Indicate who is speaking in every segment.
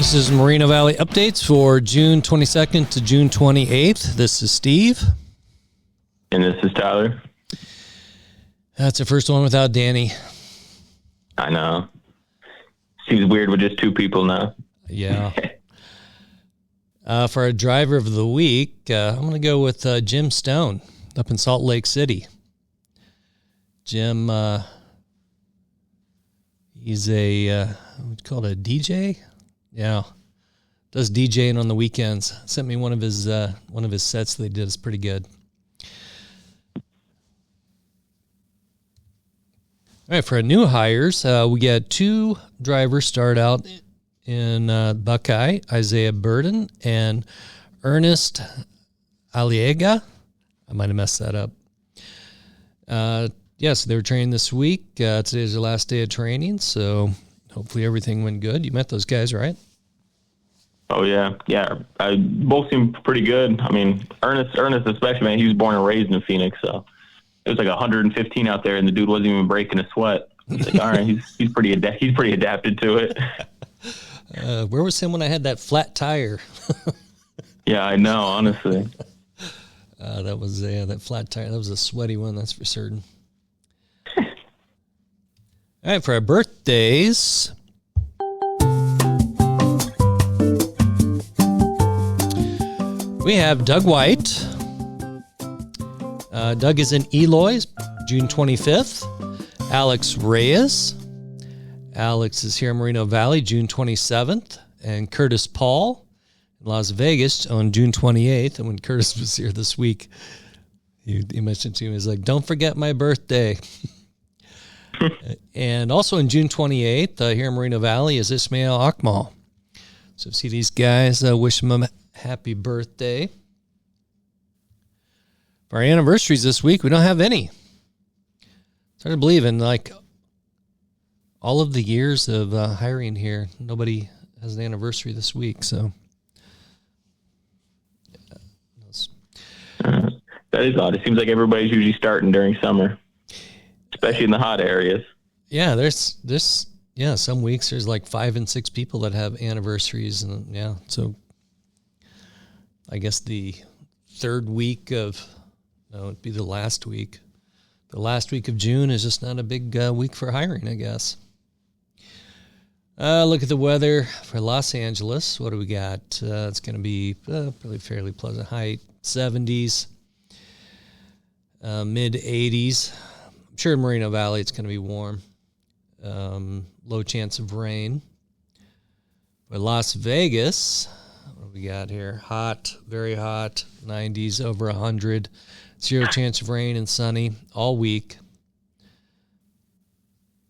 Speaker 1: This is Moreno Valley Updates for June 22nd to June 28th. This is Steve.
Speaker 2: And this is Tyler.
Speaker 1: That's the first one without Danny.
Speaker 2: I know. Seems weird with just two people now.
Speaker 1: Yeah. For our driver of the week, I'm going to go with Jim Stone up in Salt Lake City. Jim, he's a, what's called a DJ? Yeah. Does DJing on the weekends. Sent me one of his sets that he did. It's pretty good. All right, for our new hires, we got two drivers start out in Buckeye, Isaiah Burden and Ernest Aliega. I might have messed that up. Yes, they were training this week. Today's their last day of training, so hopefully everything went good. You met those guys, right?
Speaker 2: Oh, yeah. Yeah, both seem pretty good. I mean, Ernest especially, man, he was born and raised in Phoenix, so it was like 115 out there, and the dude wasn't even breaking a sweat. Like, all right, he's pretty adapted to it.
Speaker 1: Where was him when I had that flat tire?
Speaker 2: Yeah, I know, honestly.
Speaker 1: That was that flat tire. That was a sweaty one, that's for certain. All right, for our birthdays, we have Doug White. Doug is in Eloy, June 25th. Alex Reyes. Alex is here in Moreno Valley, June 27th. And Curtis Paul in Las Vegas on June 28th. And when Curtis was here this week, he mentioned to me, he was like, don't forget my birthday. And also on June 28th, here in Moreno Valley, is Ismail Akmal. So see these guys, wish them a happy birthday. For our anniversaries this week, we don't have any. It's hard to believe in like all of the years of hiring here, nobody has an anniversary this week. So
Speaker 2: that is odd. It seems like everybody's usually starting during summer, especially in the hot areas.
Speaker 1: Yeah, there's some weeks there's like 5 and 6 people that have anniversaries, and yeah, so I guess the third week of it'd be the last week. The last week of June is just not a big week for hiring, I guess. Look at the weather for Los Angeles. What do we got? It's going to be probably fairly pleasant. High 70s, mid 80s. I'm sure in Moreno Valley it's going to be warm. Low chance of rain. For Las Vegas, what do we got here? Hot, very hot, 90s, over 100. 0 chance of rain and sunny all week.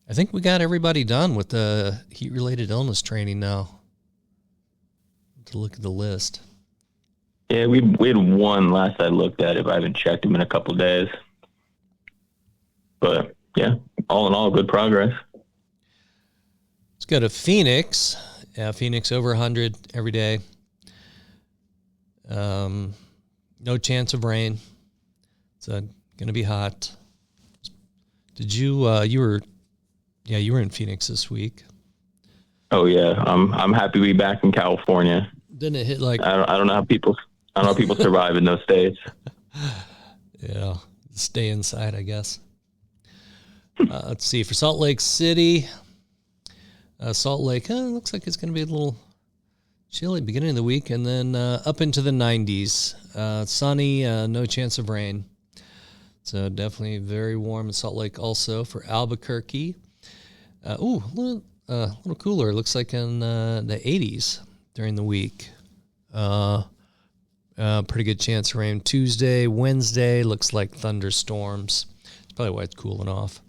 Speaker 1: I think we got everybody done with the heat-related illness training now. To look at the list.
Speaker 2: Yeah, we had one last I looked at it. I haven't checked them in a couple of days. But, yeah, all in all, good progress.
Speaker 1: Let's go to Phoenix. Yeah, Phoenix over 100 every day. No chance of rain. It's going to be hot. Did you you were in Phoenix this week.
Speaker 2: Oh yeah, I'm happy to be back in California.
Speaker 1: Didn't it hit like
Speaker 2: I don't know how people survive in those states.
Speaker 1: Yeah, stay inside, I guess. Let's see, for Salt Lake City, Salt Lake, looks like it's going to be a little chilly beginning of the week, and then up into the 90s. Sunny, no chance of rain. So definitely very warm in Salt Lake. Also for Albuquerque, a little cooler. It looks like in the 80s during the week. Pretty good chance of rain. Tuesday, Wednesday looks like thunderstorms. That's probably why it's cooling off.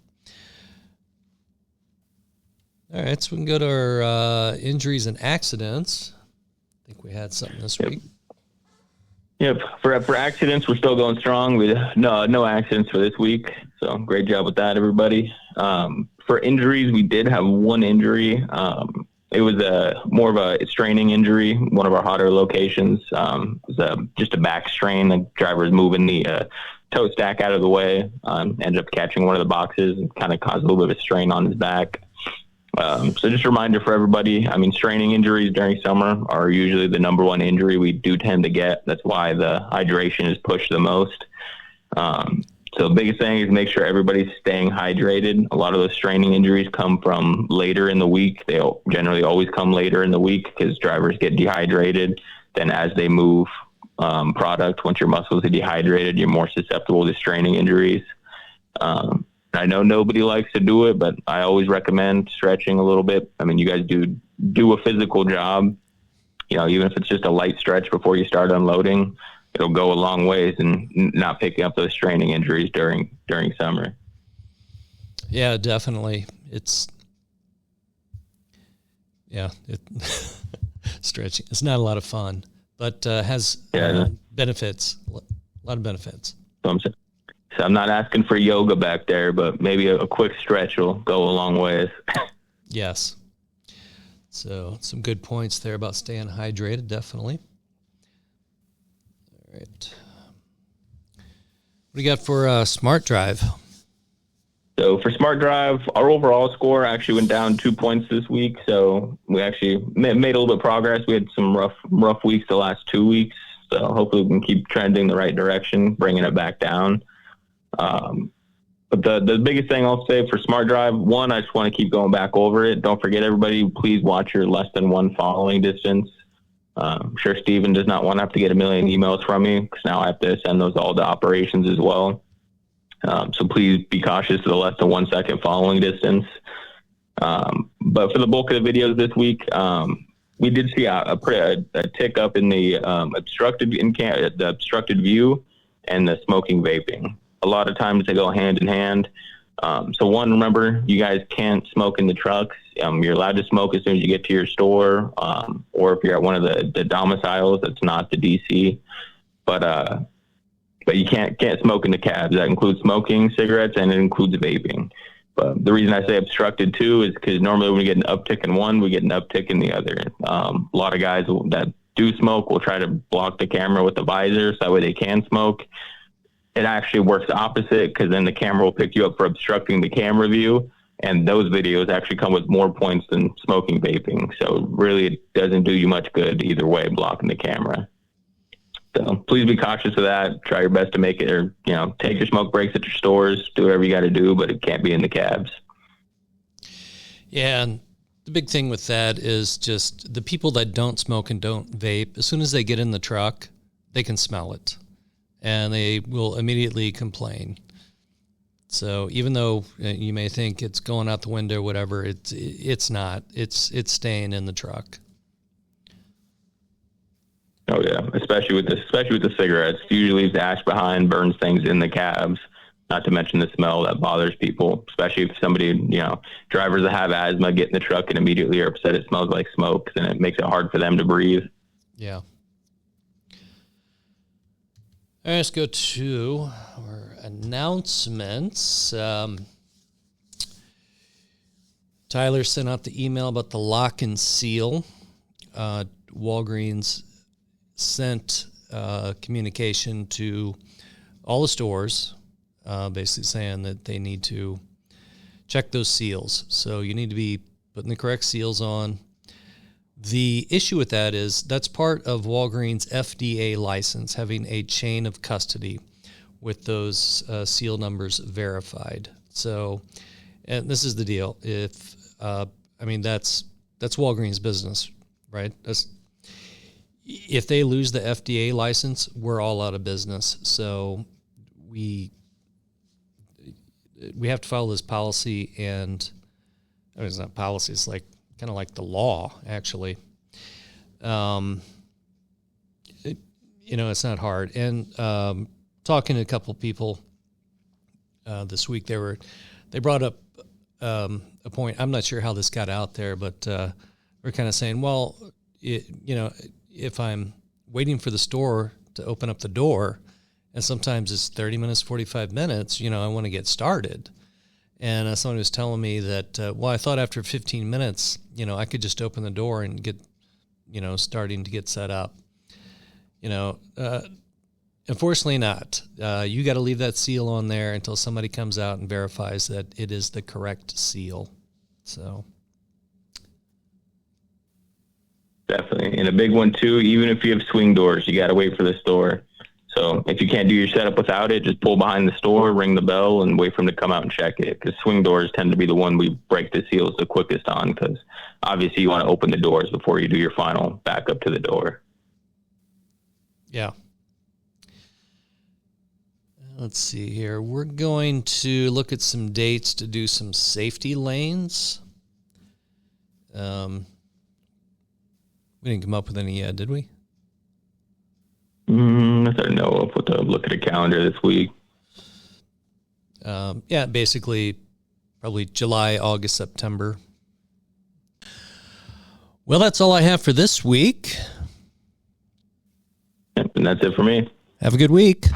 Speaker 1: All right, so we can go to our injuries and accidents. I think we had something this week.
Speaker 2: Yep. For accidents, we're still going strong. We no accidents for this week. So great job with that, everybody. For injuries, we did have one injury. It was more of a straining injury. One of our hotter locations. It was just a back strain. The driver was moving the toe stack out of the way. Ended up catching one of the boxes and kind of caused a little bit of a strain on his back. So just a reminder for everybody, I mean, straining injuries during summer are usually the number one injury we do tend to get. That's why the hydration is pushed the most. So the biggest thing is make sure everybody's staying hydrated. A lot of those straining injuries come from later in the week. They generally always come later in the week because drivers get dehydrated. Then as they move product, once your muscles are dehydrated, you're more susceptible to straining injuries. I know nobody likes to do it, but I always recommend stretching a little bit. I mean, you guys do a physical job, even if it's just a light stretch before you start unloading, it'll go a long ways in not picking up those straining injuries during summer.
Speaker 1: Yeah, definitely. Stretching. It's not a lot of fun, but has benefits, a lot of benefits.
Speaker 2: So I'm not asking for yoga back there, but maybe a quick stretch will go a long ways.
Speaker 1: Yes. So some good points there about staying hydrated, definitely. All right. What do you got for Smart Drive?
Speaker 2: So for Smart Drive, our overall score actually went down 2 points this week. So we actually made a little bit of progress. We had some rough weeks the last 2 weeks. So hopefully we can keep trending the right direction, bringing it back down. But the biggest thing I'll say for Smart Drive, one, I just want to keep going back over it. Don't forget, everybody, please watch your less than one following distance. I'm sure Steven does not want to have to get a million emails from me because now I have to send those all to operations as well. So please be cautious of the less than 1 second following distance. But for the bulk of the videos this week, we did see a tick up in the obstructed view and the smoking vaping. A lot of times they go hand in hand. So one, remember, you guys can't smoke in the trucks. You're allowed to smoke as soon as you get to your store, or if you're at one of the domiciles that's not the DC. But you can't smoke in the cabs. That includes smoking cigarettes and it includes vaping. But the reason I say obstructed too is because normally when we get an uptick in one, we get an uptick in the other. A lot of guys that do smoke will try to block the camera with the visor so that way they can smoke. It actually works opposite because then the camera will pick you up for obstructing the camera view. And those videos actually come with more points than smoking vaping. So really it doesn't do you much good either way, blocking the camera. So please be cautious of that. Try your best to make it, or, take your smoke breaks at your stores, do whatever you got to do, but it can't be in the cabs.
Speaker 1: Yeah. And the big thing with that is just the people that don't smoke and don't vape, as soon as they get in the truck, they can smell it. And they will immediately complain. So even though you may think it's going out the window, whatever, it's not. It's staying in the truck.
Speaker 2: Oh yeah, especially with the cigarettes. Usually the ash behind burns things in the cabs. Not to mention the smell that bothers people, especially if somebody, drivers that have asthma get in the truck and immediately are upset it smells like smoke, and it makes it hard for them to breathe.
Speaker 1: Yeah. All right, let's go to our announcements. Tyler sent out the email about the lock and seal. Walgreens sent communication to all the stores, basically saying that they need to check those seals. So you need to be putting the correct seals on. The issue with that is that's part of Walgreens' FDA license, having a chain of custody with those seal numbers verified. So, and this is the deal. If that's Walgreens' business, right? If they lose the FDA license, we're all out of business. So we have to follow this policy, and it's not policy. It's like kind of like the law, actually. It's not hard. And talking to a couple of people this week, they brought up a point. I'm not sure how this got out there, but we're kind of saying, well, if I'm waiting for the store to open up the door, and sometimes it's 30 minutes, 45 minutes, I want to get started. And someone was telling me that, I thought after 15 minutes, I could just open the door and get, starting to get set up. Unfortunately not. You got to leave that seal on there until somebody comes out and verifies that it is the correct seal. So,
Speaker 2: Definitely. And a big one too, even if you have swing doors, you got to wait for the store. So if you can't do your setup without it, just pull behind the store, ring the bell, and wait for them to come out and check it. Because swing doors tend to be the one we break the seals the quickest on, because obviously you want to open the doors before you do your final backup to the door.
Speaker 1: Yeah. Let's see here. We're going to look at some dates to do some safety lanes. We didn't come up with any yet, did we?
Speaker 2: I don't know. I'll put a look at a calendar this week.
Speaker 1: Yeah, basically probably July, August, September. Well, that's all I have for this week.
Speaker 2: Yep, and that's it for me.
Speaker 1: Have a good week.